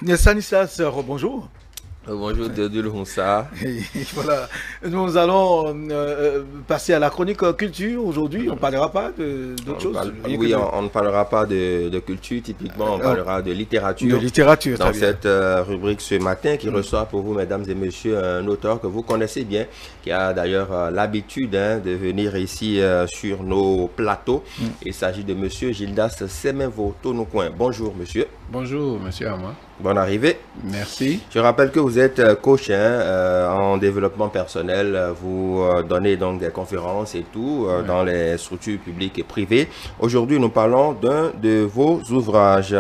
Stanislas, bonjour. Bonjour Dédule Hunsa. Et voilà, nous allons passer à la chronique culture aujourd'hui. On ne parlera pas d'autre chose. Oui, on ne parlera pas de culture typiquement, on parlera de De littérature. littérature, Dans très bien. cette rubrique ce matin qui reçoit pour vous, mesdames et messieurs, un auteur que vous connaissez bien, qui a d'ailleurs l'habitude de venir ici sur nos plateaux. Il s'agit de monsieur Gildas Semenvo Tonoucoin. Bonjour monsieur. Bonjour, monsieur Ama. Bonne arrivée. Merci. Je rappelle que vous êtes coach en développement personnel. Vous donnez donc des conférences et tout dans les structures publiques et privées. Aujourd'hui, nous parlons d'un de vos ouvrages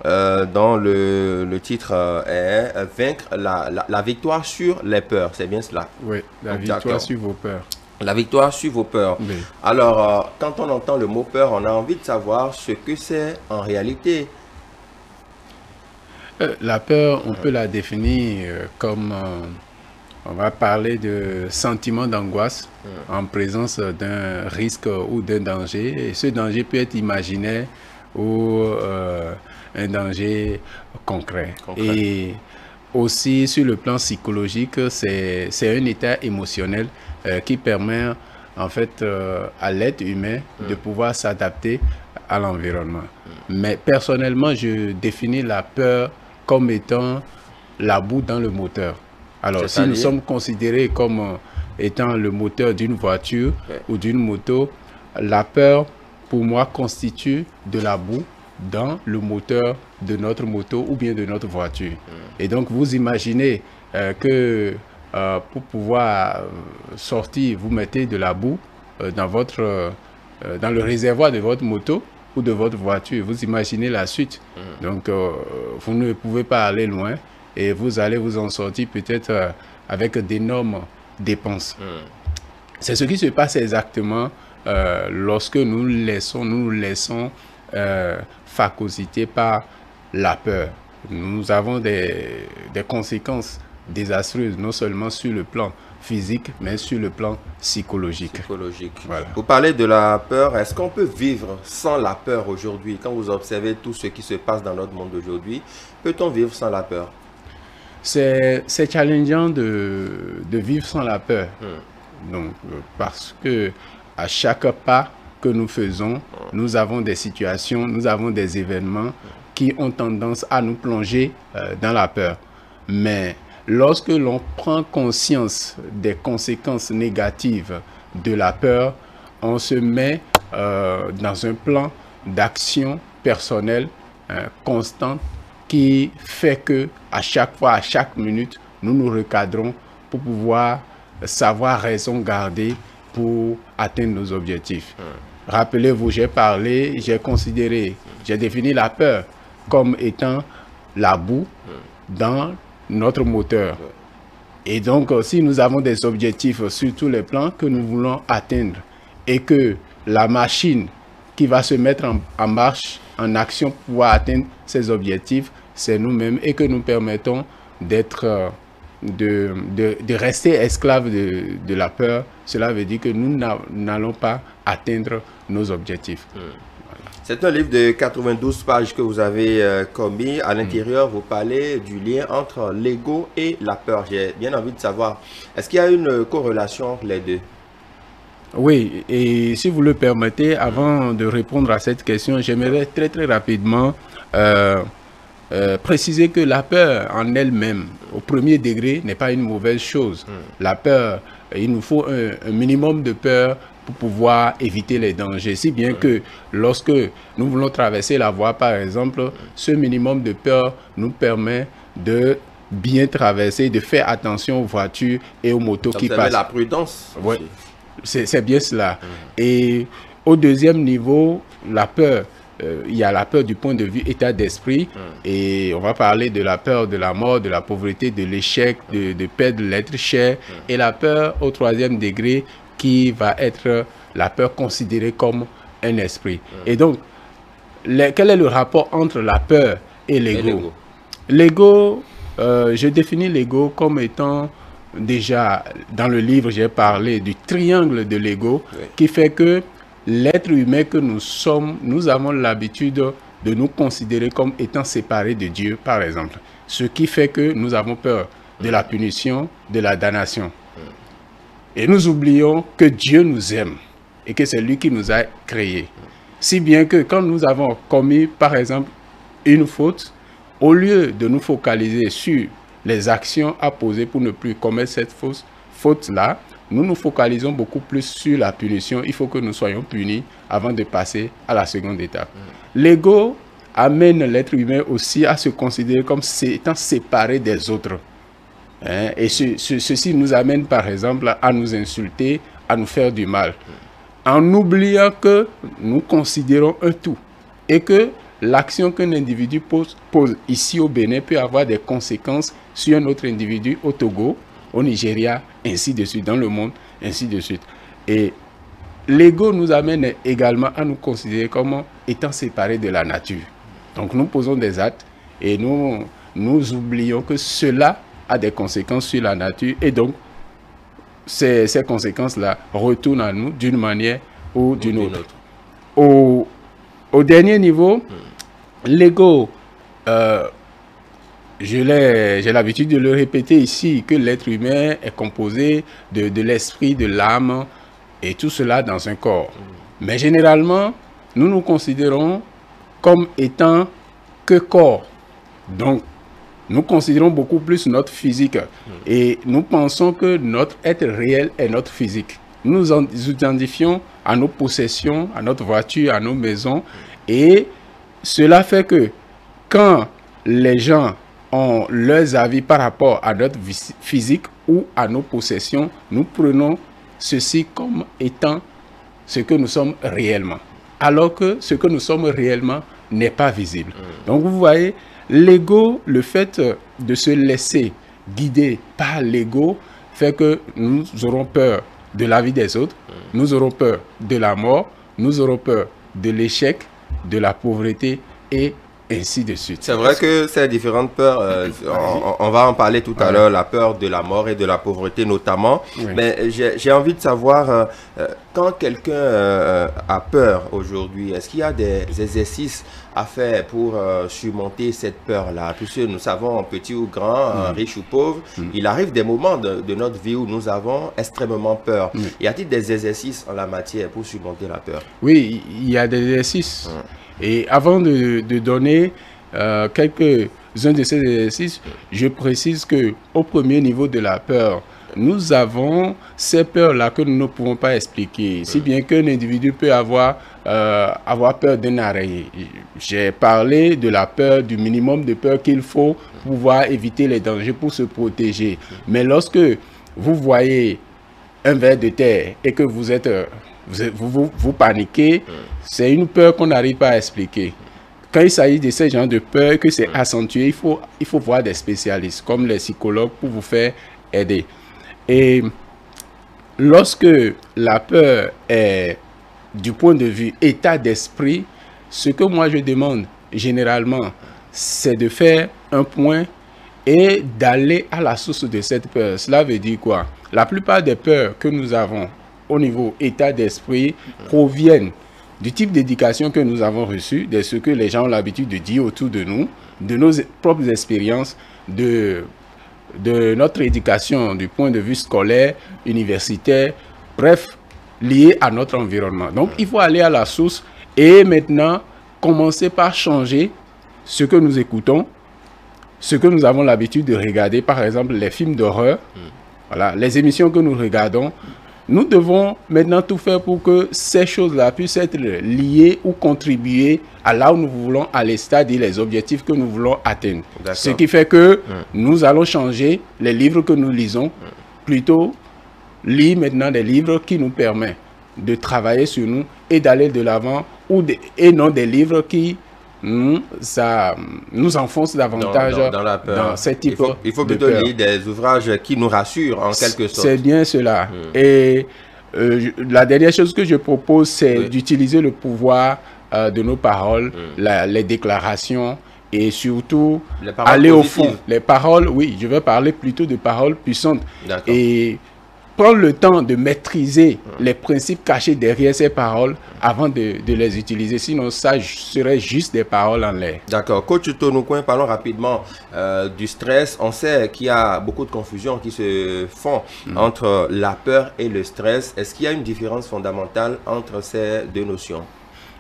dont le titre est Vaincre la victoire sur les peurs. C'est bien cela? Oui, la victoire sur vos peurs. La victoire sur vos peurs. Oui. Alors, quand on entend le mot peur, on a envie de savoir ce que c'est en réalité. La peur, on peut la définir comme, on va parler de sentiment d'angoisse en présence d'un risque ou d'un danger. Et ce danger peut être imaginaire ou un danger concret. Et aussi sur le plan psychologique, c'est un état émotionnel qui permet en fait à l'être humain de pouvoir s'adapter à l'environnement. Mais personnellement, je définis la peur comme étant la boue dans le moteur. Alors, si nous sommes considérés comme étant le moteur d'une voiture ou d'une moto, la peur, pour moi, constitue de la boue dans le moteur de notre moto ou bien de notre voiture. Et donc, vous imaginez que pour pouvoir sortir, vous mettez de la boue dans le réservoir de votre moto ou de votre voiture. Vous imaginez la suite. Donc, vous ne pouvez pas aller loin et vous allez vous en sortir peut-être avec d'énormes dépenses. C'est ce qui se passe exactement lorsque nous nous laissons phagocyter par la peur. Nous avons des conséquences désastreuses, non seulement sur le plan physique, mais sur le plan psychologique. Voilà. Vous parlez de la peur. Est-ce qu'on peut vivre sans la peur aujourd'hui? Quand vous observez tout ce qui se passe dans notre monde aujourd'hui, peut-on vivre sans la peur? C'est challengeant de vivre sans la peur. Donc, parce que à chaque pas que nous faisons, nous avons des situations, nous avons des événements qui ont tendance à nous plonger dans la peur. Mais lorsque l'on prend conscience des conséquences négatives de la peur, on se met dans un plan d'action personnelle constant qui fait que à chaque fois, à chaque minute, nous nous recadrons pour pouvoir savoir raison garder pour atteindre nos objectifs. Rappelez-vous, j'ai considéré, j'ai défini la peur comme étant la boue dans notre moteur. Et donc, si nous avons des objectifs sur tous les plans que nous voulons atteindre et que la machine qui va se mettre en marche, en action pour pouvoir atteindre ces objectifs, c'est nous-mêmes et que nous permettons d'être, de rester esclaves de la peur, cela veut dire que nous n'allons pas atteindre nos objectifs. C'est un livre de 92 pages que vous avez commis. À l'intérieur, vous parlez du lien entre l'ego et la peur. J'ai bien envie de savoir, est-ce qu'il y a une corrélation entre les deux? Oui, et si vous le permettez, avant de répondre à cette question, j'aimerais très rapidement préciser que la peur en elle-même, au premier degré, n'est pas une mauvaise chose. La peur, il nous faut un minimum de peur pour pouvoir éviter les dangers. Si bien que lorsque nous voulons traverser la voie, par exemple, ce minimum de peur nous permet de bien traverser, de faire attention aux voitures et aux motos qui passent. La prudence. Oui, c'est bien cela. Et au deuxième niveau, la peur, il y a la peur du point de vue état d'esprit et on va parler de la peur de la mort, de la pauvreté, de l'échec, de perdre l'être cher et la peur au troisième degré qui va être la peur considérée comme un esprit. Et donc, quel est le rapport entre la peur et l'ego? L'ego, je définis l'ego comme étant, déjà, dans le livre, j'ai parlé du triangle de l'ego qui fait que l'être humain que nous sommes, nous avons l'habitude de nous considérer comme étant séparés de Dieu, par exemple. ce qui fait que nous avons peur de la punition, de la damnation. Et nous oublions que Dieu nous aime et que c'est lui qui nous a créés. Si bien que quand nous avons commis, par exemple, une faute, au lieu de nous focaliser sur les actions à poser pour ne plus commettre cette faute-là, nous nous focalisons beaucoup plus sur la punition. Il faut que nous soyons punis avant de passer à la seconde étape. L'ego amène l'être humain aussi à se considérer comme étant séparé des autres. Et ceci nous amène par exemple à nous insulter, à nous faire du mal, en oubliant que nous considérons un tout et que l'action qu'un individu pose ici au Bénin peut avoir des conséquences sur un autre individu au Togo, au Nigeria, ainsi de suite, dans le monde, ainsi de suite. Et l'ego nous amène également à nous considérer comme étant séparés de la nature. Donc nous posons des actes et nous oublions que cela a des conséquences sur la nature et donc ces conséquences-là retournent à nous d'une manière ou d'une autre. Au dernier niveau, l'ego, j'ai l'habitude de le répéter ici, que l'être humain est composé de l'esprit, de l'âme et tout cela dans un corps. Mais généralement, nous nous considérons comme étant que corps. Donc, nous considérons beaucoup plus notre physique et nous pensons que notre être réel est notre physique. Nous nous identifions à nos possessions, à notre voiture, à nos maisons et cela fait que quand les gens ont leurs avis par rapport à notre physique ou à nos possessions, nous prenons ceci comme étant ce que nous sommes réellement. Alors que ce que nous sommes réellement n'est pas visible. Donc vous voyez, l'ego, le fait de se laisser guider par l'ego fait que nous aurons peur de la vie des autres, nous aurons peur de la mort, nous aurons peur de l'échec, de la pauvreté et ainsi de suite. C'est vrai que ces différentes peurs, on va en parler tout à l'heure, la peur de la mort et de la pauvreté notamment. Oui. Mais j'ai envie de savoir, quand quelqu'un a peur aujourd'hui, est-ce qu'il y a des exercices à faire pour surmonter cette peur-là? Puisque nous savons, petit ou grand, riche ou pauvre, il arrive des moments de notre vie où nous avons extrêmement peur. Y a-t-il des exercices en la matière pour surmonter la peur? Oui, il y a des exercices. Et avant de donner quelques-uns de ces exercices, je précise qu'au premier niveau de la peur, nous avons ces peurs-là que nous ne pouvons pas expliquer. Si bien qu'un individu peut avoir peur d'un araignée. J'ai parlé de la peur, du minimum de peur qu'il faut pour pouvoir éviter les dangers, pour se protéger. Mais lorsque vous voyez un ver de terre et que vous paniquez, c'est une peur qu'on n'arrive pas à expliquer. Quand il s'agit de ces genres de peur, que c'est accentué, il faut voir des spécialistes comme les psychologues pour vous faire aider. Et lorsque la peur est du point de vue état d'esprit, ce que moi je demande généralement, c'est de faire un point et d'aller à la source de cette peur. Cela veut dire quoi? La plupart des peurs que nous avons au niveau état d'esprit proviennent du type d'éducation que nous avons reçu, de ce que les gens ont l'habitude de dire autour de nous, de nos propres expériences, de notre éducation du point de vue scolaire, universitaire, bref, lié à notre environnement. Donc, il faut aller à la source et maintenant commencer par changer ce que nous écoutons, ce que nous avons l'habitude de regarder, par exemple les films d'horreur, voilà, les émissions que nous regardons. Nous devons maintenant tout faire pour que ces choses-là puissent être liées ou contribuer à là où nous voulons aller, c'est-à-dire les objectifs que nous voulons atteindre. Ce qui fait que nous allons changer les livres que nous lisons, plutôt lire maintenant des livres qui nous permettent de travailler sur nous et d'aller de l'avant, et non des livres qui nous enfoncent davantage dans la peur. Dans ce type il faut plutôt lire des ouvrages qui nous rassurent en quelque sorte. C'est bien cela. Et la dernière chose que je propose, c'est d'utiliser le pouvoir de nos paroles, les déclarations et surtout aller positives. Au fond. Les paroles, oui, je vais parler plutôt de paroles puissantes. Et prendre le temps de maîtriser les principes cachés derrière ces paroles avant de les utiliser. Sinon, ça serait juste des paroles en l'air. D'accord. Coach Tonoucoin, parlons rapidement du stress. On sait qu'il y a beaucoup de confusions qui se font entre la peur et le stress. Est-ce qu'il y a une différence fondamentale entre ces deux notions?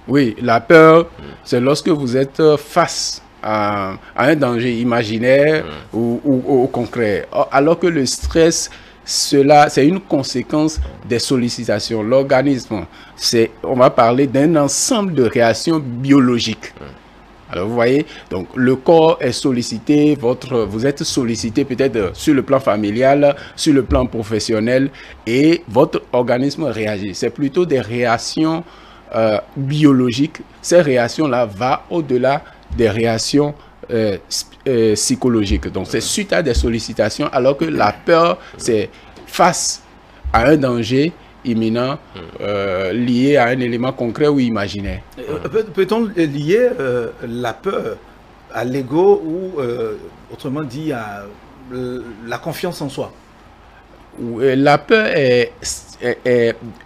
Oui, la peur, c'est lorsque vous êtes face à un danger imaginaire ou concret. Alors que le stress, c'est une conséquence des sollicitations. L'organisme, on va parler d'un ensemble de réactions biologiques. Alors vous voyez, donc le corps est sollicité, vous êtes sollicité peut-être sur le plan familial, sur le plan professionnel, et votre organisme réagit. C'est plutôt des réactions biologiques. Ces réactions-là vont au-delà des réactions psychologiques. Donc c'est suite à des sollicitations, alors que la peur, c'est face à un danger imminent lié à un élément concret ou imaginaire. Peut-on lier la peur à l'ego ou autrement dit à la confiance en soi? La peur est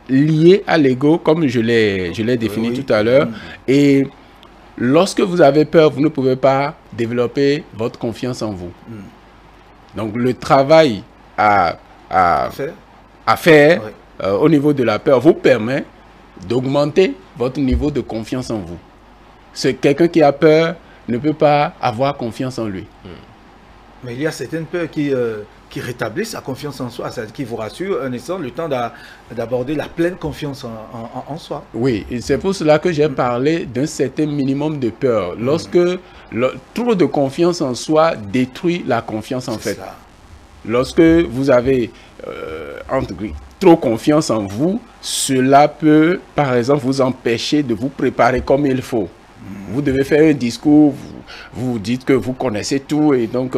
liée à l'ego, comme je l'ai défini tout à l'heure. Et lorsque vous avez peur, vous ne pouvez pas développer votre confiance en vous. Donc le travail à faire au niveau de la peur vous permet d'augmenter votre niveau de confiance en vous. Quelqu'un qui a peur ne peut pas avoir confiance en lui. Mais il y a certaines peurs qui rétablissent sa confiance en soi, c'est-à-dire qui vous rassurent un instant, le temps d'aborder la pleine confiance en soi. Oui, et c'est pour cela que j'ai parlé d'un certain minimum de peur. Lorsque trop de confiance en soi détruit la confiance en fait. Ça. Lorsque vous avez trop confiance en vous, cela peut, par exemple, vous empêcher de vous préparer comme il faut. Vous devez faire un discours, vous dites que vous connaissez tout et donc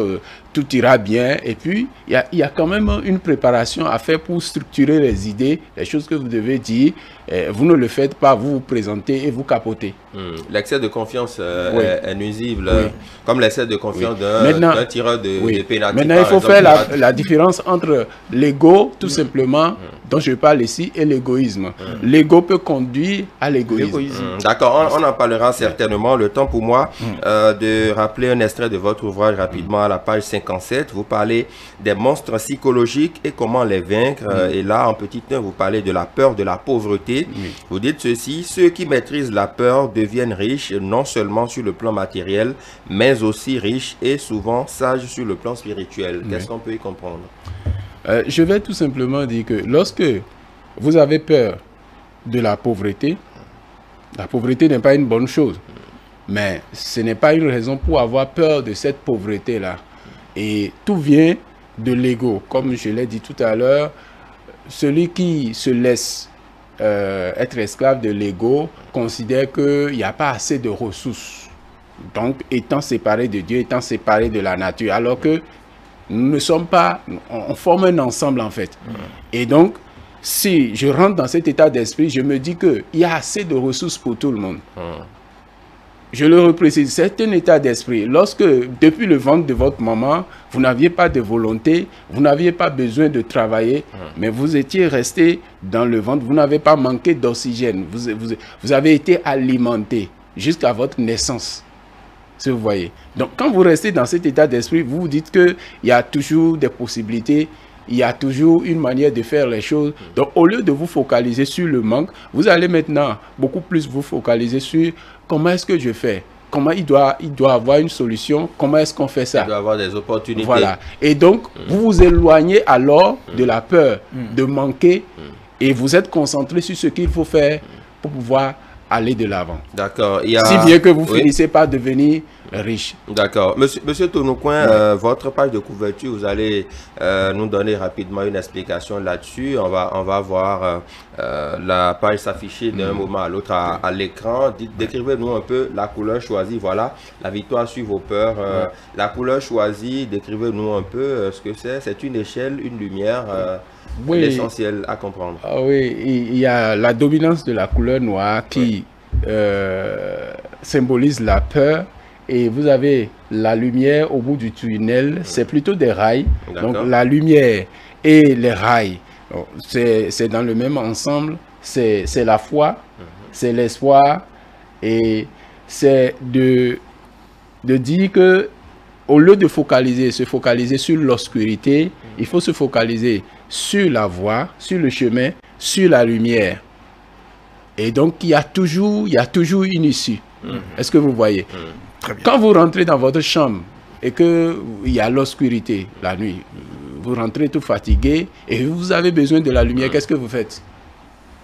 tout ira bien. Et puis, il y a quand même une préparation à faire pour structurer les idées, les choses que vous devez dire. Vous ne le faites pas, vous vous présentez et vous capotez. L'excès de confiance est nuisible, comme l'excès de confiance d'un tireur de pénalty. Maintenant, il faut faire la différence entre l'ego, tout simplement, dont je parle ici, et l'égoïsme. L'ego peut conduire à l'égoïsme. D'accord, on en parlera certainement. Le temps pour moi de rappeler un extrait de votre ouvrage rapidement à la page 57. Vous parlez des monstres psychologiques et comment les vaincre. Et là, en petit 1, vous parlez de la peur, de la pauvreté. Vous dites ceci: ceux qui maîtrisent la peur deviennent riches non seulement sur le plan matériel, mais aussi riches et souvent sages sur le plan spirituel. Qu'est-ce qu'on peut y comprendre? Je vais tout simplement dire que lorsque vous avez peur de la pauvreté n'est pas une bonne chose. Mais ce n'est pas une raison pour avoir peur de cette pauvreté-là. Et tout vient de l'ego. Comme je l'ai dit tout à l'heure, celui qui se laisse être esclave de l'ego considère qu'il n'y a pas assez de ressources. Donc, étant séparé de Dieu, étant séparé de la nature. Alors que nous ne sommes pas... On forme un ensemble en fait. Et donc, si je rentre dans cet état d'esprit, je me dis qu'il y a assez de ressources pour tout le monde. Je le reprécise, c'est un état d'esprit. Lorsque, depuis le ventre de votre maman, vous n'aviez pas de volonté, vous n'aviez pas besoin de travailler, mais vous étiez resté dans le ventre, vous n'avez pas manqué d'oxygène, vous avez été alimenté jusqu'à votre naissance, si vous voyez. Donc, quand vous restez dans cet état d'esprit, vous vous dites qu'il y a toujours des possibilités, il y a toujours une manière de faire les choses. Donc, au lieu de vous focaliser sur le manque, vous allez maintenant beaucoup plus vous focaliser sur comment est-ce que je fais. Comment il doit avoir une solution. Comment est-ce qu'on fait ça? Il doit avoir des opportunités. Voilà. Et donc, vous vous éloignez alors de la peur de manquer et vous êtes concentré sur ce qu'il faut faire pour pouvoir aller de l'avant. D'accord. Si bien que vous finissez par devenir riche. D'accord. Monsieur Tonoucoin, votre page de couverture, vous allez nous donner rapidement une explication là-dessus. On va voir la page s'afficher d'un moment à l'autre à l'écran. Décrivez-nous un peu la couleur choisie. Voilà, la victoire sur vos peurs. La couleur choisie, décrivez-nous un peu ce que c'est. C'est une échelle, une lumière. L'essentiel à comprendre. Oui, il y a la dominance de la couleur noire qui symbolise la peur. Et vous avez la lumière au bout du tunnel, c'est plutôt des rails. Donc la lumière et les rails C'est dans le même ensemble, c'est la foi, c'est l'espoir, et c'est de dire que au lieu de se focaliser sur l'obscurité, il faut se focaliser sur la voie, sur le chemin, sur la lumière. Et donc, il y a toujours une issue. Est-ce que vous voyez? Très bien. Quand vous rentrez dans votre chambre et qu'il y a l'obscurité la nuit, vous rentrez tout fatigué et vous avez besoin de la lumière, qu'est-ce que vous faites?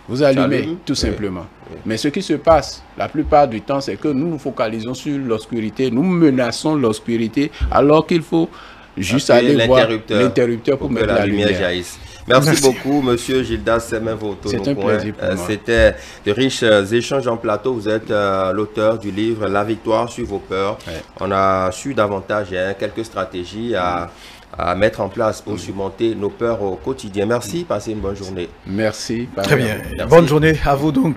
Vous allumez, tout simplement. Mais ce qui se passe, la plupart du temps, c'est que nous nous focalisons sur l'obscurité, nous menaçons l'obscurité, alors qu'il faut juste aller voir l'interrupteur pour mettre la lumière. Jaillisse. Merci beaucoup, Monsieur Gildas Semenvoto. C'est un plaisir pour moi. C'était de riches échanges en plateau. Vous êtes l'auteur du livre « La victoire sur vos peurs ». On a su davantage quelques stratégies à mettre en place pour surmonter nos peurs au quotidien. Merci, passez une bonne journée. Merci. Très bien. Merci. Bonne journée à vous donc.